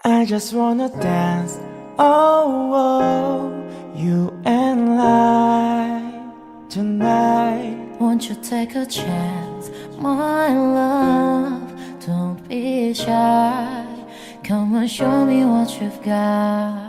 I just wanna dance, oh, oh, you and I tonight. Won't you take a chance, my love? Don't be shy. Come and show me what you've got.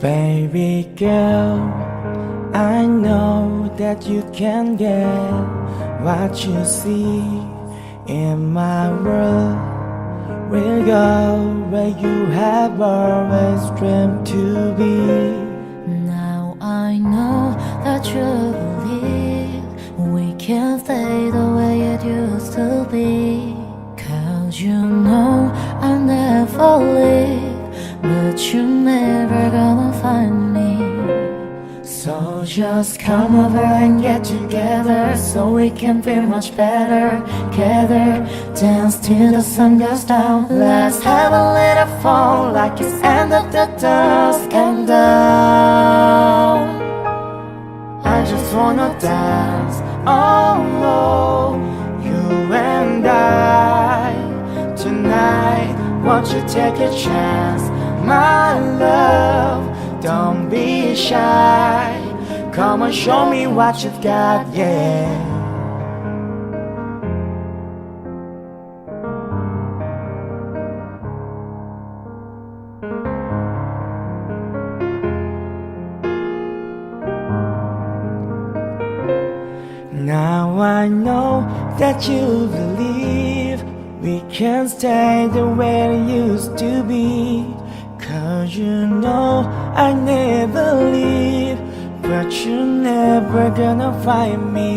Baby girl, I know that you can get what you see in my world. We'll go where you have always dreamed to be. Now I know that you believe we can stay the way it used to be. 'Cause you know I'll never leave, but you're never gonna find me. So just come over and get together, so we can feel much better. Together, dance till the sun goes down. Let's have a little fun, like it's end of the dusk and down. I just wanna dance, oh, oh, you and I tonight. Won't you take a chance, my love? Don't be shy. Come and show me what you've got, yeah. Now I know that you believe we can stay the way it used to be. 'Cause you know I never leave, but you're never gonna find me.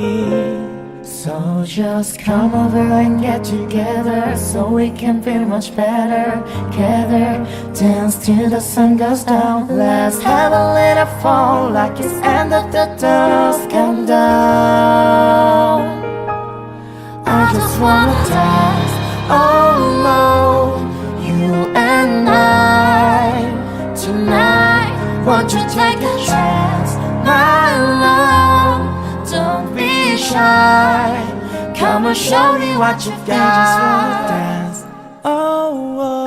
So just come over and get together, so we can feel much better. Together, dance till the sun goes down. Let's have a little fun, like it's end of the dusk and down. I just wanna dance, oh no, you and I tonight. Won't you take a chance, my love? Don't be shy. Come and show me what you've got. I just wanna dance, oh, oh.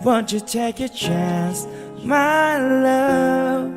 Won't you take a chance, my love?